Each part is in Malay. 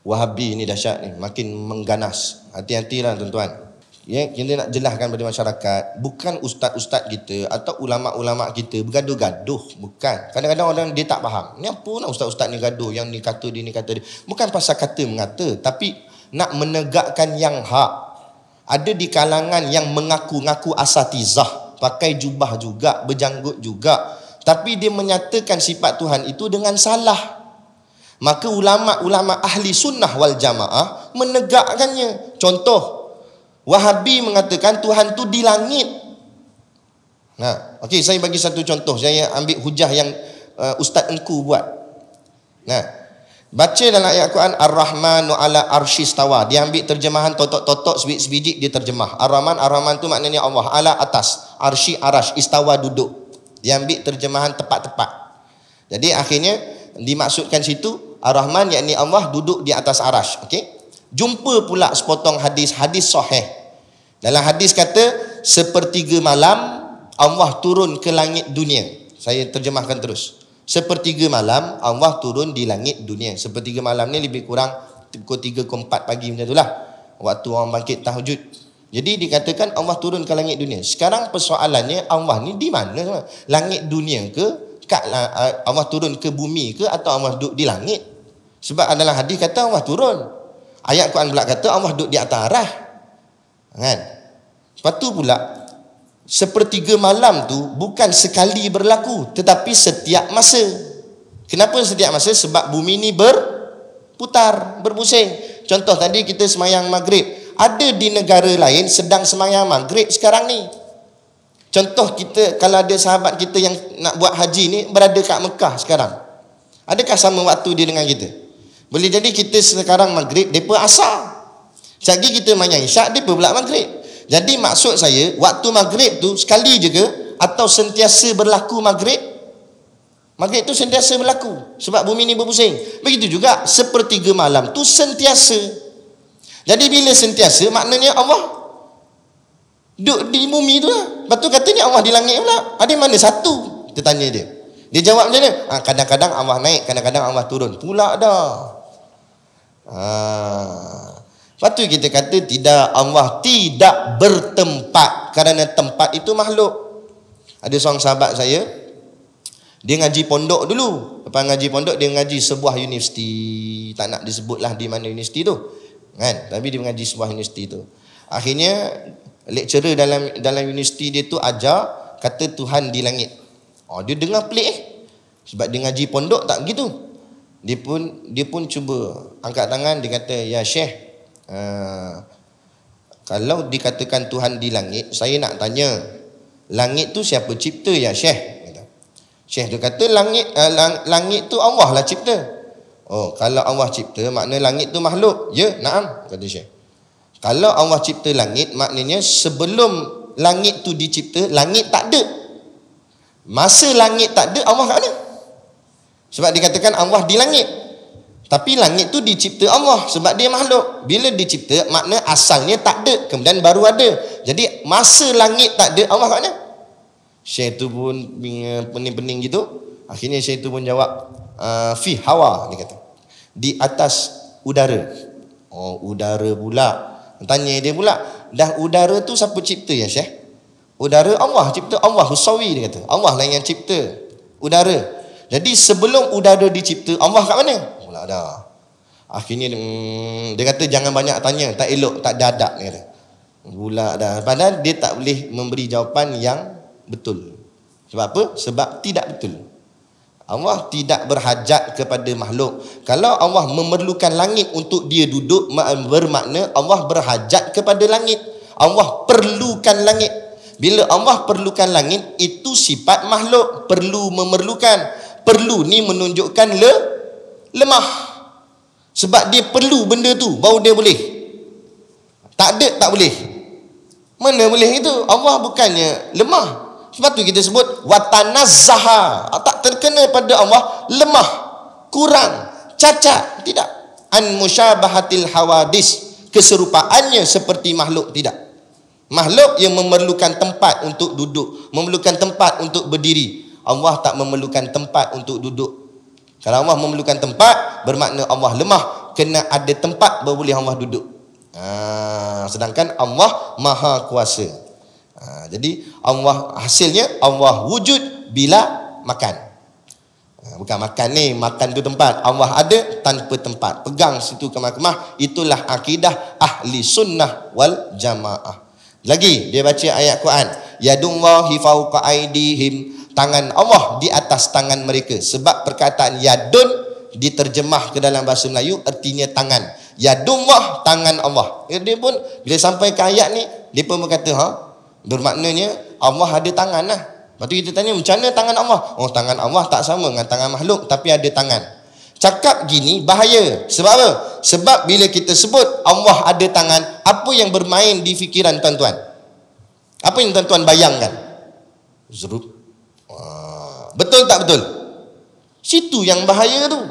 Wahabi ni dahsyat ni, makin mengganas. Hati-hatilah tuan-tuan. Ya, kita nak jelaskan pada masyarakat, bukan ustaz-ustaz kita atau ulama-ulama kita bergaduh-gaduh, bukan. Kadang-kadang orang dia tak faham. Ni apa nak ustaz-ustaz ni gaduh, yang ni kata dia, ni kata dia. Bukan pasal kata mengata, tapi nak menegakkan yang hak. Ada di kalangan yang mengaku-ngaku asatizah, pakai jubah juga, berjanggut juga, tapi dia menyatakan sifat Tuhan itu dengan salah. Maka ulama-ulama ahli sunnah wal jamaah menegakkannya. Contoh, Wahabi mengatakan Tuhan tu di langit. Nah, okey, saya bagi satu contoh. Saya ambil hujah yang Ustaz Engku buat. Nah, baca dalam ayat Quran Ar-Rahmanu ala arsyistawa. Dia ambil terjemahan totok-totok sebiji dia terjemah. Ar-Rahman, Ar-Rahman tu maknanya Allah, ala atas, arsy arash, istawa duduk. Dia ambil terjemahan tepat-tepat. Jadi akhirnya dimaksudkan situ Ar-Rahman yakni Allah duduk di atas arash. Okey. Jumpa pula sepotong hadis sahih. Dalam hadis kata sepertiga malam Allah turun ke langit dunia. Saya terjemahkan terus. Sepertiga malam Allah turun di langit dunia. Sepertiga malam ni lebih kurang pukul 3 ke 4 pagi macam itulah, waktu orang bangkit tahajud. Jadi dikatakan Allah turun ke langit dunia. Sekarang persoalannya, Allah ni di mana? Langit dunia ke? Allah turun ke bumi ke? Atau Allah duduk di langit? Sebab adalah hadis kata Allah turun. Ayat Quran pula kata Allah duduk di atas arah. Kan? Lepas tu pula, sepertiga malam tu bukan sekali berlaku, tetapi setiap masa. Kenapa setiap masa? Sebab bumi ni berputar, berpusing. Contoh tadi kita semayang maghrib. Ada di negara lain sedang semayang maghrib sekarang ni. Contoh kita, kalau ada sahabat kita yang nak buat haji ni berada kat Mekah sekarang. Adakah sama waktu dia dengan kita? Boleh jadi kita sekarang maghrib, mereka asar. Sekali kita mayang isyak, mereka pula maghrib. Jadi maksud saya, waktu maghrib tu sekali je ke? Atau sentiasa berlaku maghrib? Maghrib tu sentiasa berlaku sebab bumi ni berpusing. Begitu juga sepertiga malam tu sentiasa. Jadi bila sentiasa, maknanya Allah duduk di bumi tu lah. Lepas tu katanya Allah di langit pula. Ada mana satu? Kita tanya dia. Dia jawab macam mana? Kadang-kadang Allah naik, kadang-kadang Allah turun. Pula dah. Lepas tu kita kata tidak, Allah tidak bertempat, kerana tempat itu makhluk. Ada seorang sahabat saya, dia ngaji pondok dulu. Lepas ngaji pondok, dia ngaji sebuah universiti. Tak nak disebutlah di mana universiti tu, kan? Tapi dia mengaji sebuah universiti tu. Akhirnya lecturer dalam universiti dia tu ajar kata Tuhan di langit. Dia dengar pelik sebab dia ngaji pondok tak begitu. Dia pun cuba angkat tangan, dia kata, ya Syekh, kalau dikatakan Tuhan di langit, saya nak tanya, langit tu siapa cipta ya Syekh? Syekh tu kata langit tu Allah lah cipta. Kalau Allah cipta, makna langit tu makhluk. Ya, naam, kata Syekh. Kalau Allah cipta langit, maknanya sebelum langit tu dicipta, langit tak ada. Masa langit tak ada, Allah kat mana? Sebab dikatakan Allah di langit. Tapi langit tu dicipta Allah sebab dia makhluk. Bila dicipta, makna asalnya tak ada, kemudian baru ada. Jadi masa langit tak ada, Allah kat mana? Syekh tu pun pening-pening gitu. Akhirnya Syekh tu pun jawab, fi hawa, dia kata, di atas udara. Udara pula. Tanya dia pula, dah udara tu siapa cipta ya Syekh? Udara Allah cipta, Allah Husawi, dia kata. Allah lah yang cipta udara. Jadi sebelum udara dicipta, Allah kat mana? Pula dah. Akhirnya dia kata jangan banyak tanya, tak elok, tak ada adab, dia kata. Pula dah. Padahal dia tak boleh memberi jawapan yang betul. Sebab apa? Sebab tidak betul. Allah tidak berhajat kepada makhluk. Kalau Allah memerlukan langit untuk dia duduk, bermakna Allah berhajat kepada langit. Allah perlukan langit. Bila Allah perlukan langit, itu sifat makhluk, perlu, memerlukan. Perlu ni menunjukkan lemah. Sebab dia perlu benda tu, baru dia boleh. Tak ada, tak boleh. Mana boleh itu? Allah bukannya lemah. Sebab tu kita sebut watanazzaha. Tak terkena pada Allah lemah, kurang, cacat. Tidak. An musyabahatil hawadis. Keserupaannya seperti makhluk, tidak. Makhluk yang memerlukan tempat untuk duduk, memerlukan tempat untuk berdiri. Allah tak memerlukan tempat untuk duduk. Kalau Allah memerlukan tempat, bermakna Allah lemah, kena ada tempat baru boleh Allah duduk. Sedangkan Allah maha kuasa. Jadi Allah, hasilnya Allah wujud bila makan. Bukan makan ni, makan tu tempat. Allah ada tanpa tempat. Pegang situ kemah-kemah. Itulah akidah ahli sunnah wal jamaah. Lagi dia baca ayat Quran, yadullahi fawqa aydihim, tangan Allah di atas tangan mereka. Sebab perkataan yadun diterjemah ke dalam bahasa Melayu artinya tangan. Yadullah, tangan Allah. Dia pun bila sampai ke ayat ni, dia pun berkata bermaknanya Allah ada tangan lah. Lepas tu kita tanya, macam mana tangan Allah? Oh, tangan Allah tak sama dengan tangan makhluk, tapi ada tangan. Cakap gini bahaya. Sebab apa? Sebab bila kita sebut Allah ada tangan, apa yang bermain di fikiran tuan-tuan? Apa yang tuan-tuan bayangkan? Zerub. Betul tak betul? Situ yang bahaya tu.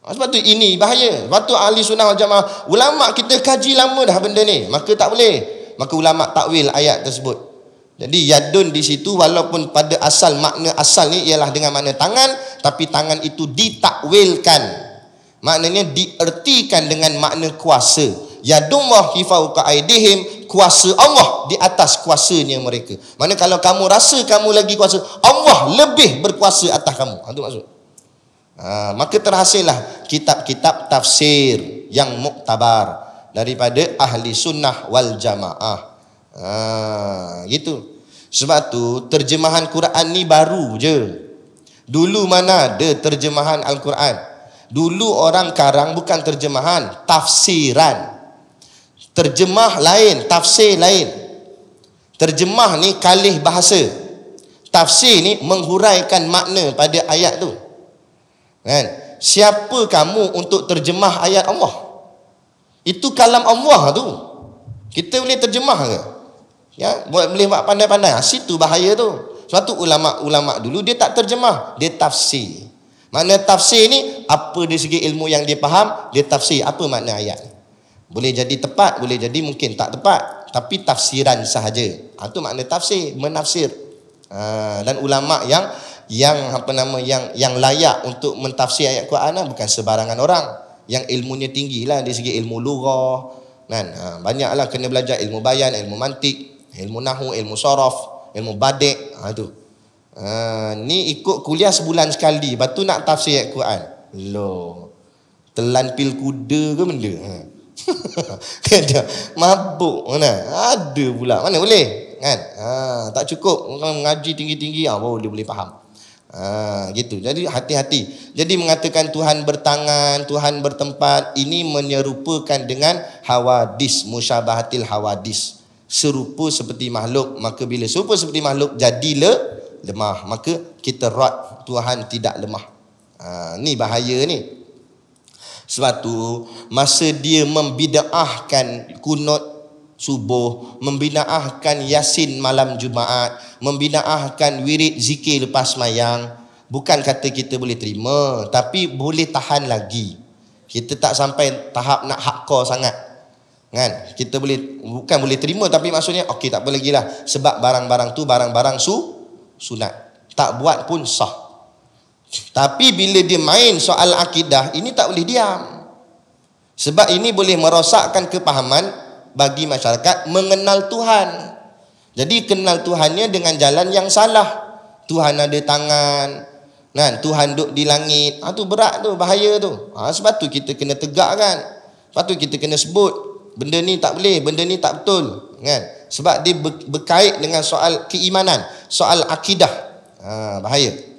Sebab tu ini bahaya. Sebab tu ahli sunnah wal jamaah, ulama kita kaji lama dah benda ni, maka tak boleh. Maka ulama takwil ayat tersebut. Jadi yadun di situ walaupun pada asal makna asal ni ialah dengan makna tangan, tapi tangan itu ditakwilkan. Maknanya diertikan dengan makna kuasa. Yadullahi fawqa aydihim, kuasa Allah di atas kuasanya mereka. Mana kalau kamu rasa kamu lagi kuasa, Allah lebih berkuasa atas kamu. Itu maksud. Maka terhasillah kitab-kitab tafsir yang muktabar daripada ahli sunnah wal jamaah. Gitu. Sebab tu terjemahan Quran ni baru je. Dulu mana ada terjemahan Al-Quran? Dulu orang karang bukan terjemahan, tafsiran. Terjemah lain, tafsir lain. Terjemah ni kalih bahasa. Tafsir ni menghuraikan makna pada ayat tu. Kan? Siapa kamu untuk terjemah ayat Allah? Itu kalam Allah tu. Kita boleh terjemah ke? Ya, boleh buat pandai-pandai. Situ bahaya tu. Sebab tu ulama-ulama dulu dia tak terjemah, dia tafsir. Makna tafsir ni apa dari segi ilmu yang dia faham, dia tafsir apa makna ayat ni. Boleh jadi tepat, boleh jadi mungkin tak tepat, tapi tafsiran sahaja. Itu makna tafsir, menafsir. Dan ulama yang layak untuk mentafsir ayat Quran bukan sebarangan orang. Yang ilmunya tinggilah dari segi ilmu lughah, kan? Banyaklah kena belajar ilmu bayan, ilmu mantik, ilmu nahwu, ilmu saraf, ilmu badik. Itu. Ni ikut kuliah sebulan sekali, lepas tu nak tafsir ayat Quran. Loh. Telan pil kuda ke benda? Kena mabuk mana? Ada pula. Mana boleh? Kan? Tak cukup orang mengaji tinggi-tinggi baru dia boleh faham. Gitu. Jadi hati-hati. Jadi mengatakan Tuhan bertangan, Tuhan bertempat, ini menyerupakan dengan hawadis, musyabahatil hawadis. Serupa seperti makhluk, maka bila serupa seperti makhluk jadilah lemah. Maka kita rad Tuhan tidak lemah. Ni bahaya ni. Sebab tu masa dia membida'ahkan kunut subuh, membida'ahkan yasin malam Jumaat, membida'ahkan wirid zikir lepas mayang, bukan kata kita boleh terima, tapi boleh tahan lagi. Kita tak sampai tahap nak hardcore sangat, kan? Kita boleh, bukan boleh terima, tapi maksudnya okey tak apa lagi lah, sebab barang-barang tu barang-barang sunat, tak buat pun sah. Tapi bila dia main soal akidah, ini tak boleh diam. Sebab ini boleh merosakkan kepahaman bagi masyarakat mengenal Tuhan. Jadi kenal Tuhannya dengan jalan yang salah. Tuhan ada tangan, kan? Tuhan duduk di langit. Tu berat tu, bahaya tu. Sebab tu kita kena tegakkan. Sebab tu kita kena sebut benda ni tak boleh, benda ni tak betul, kan? Sebab dia berkait dengan soal keimanan, soal akidah. Bahaya.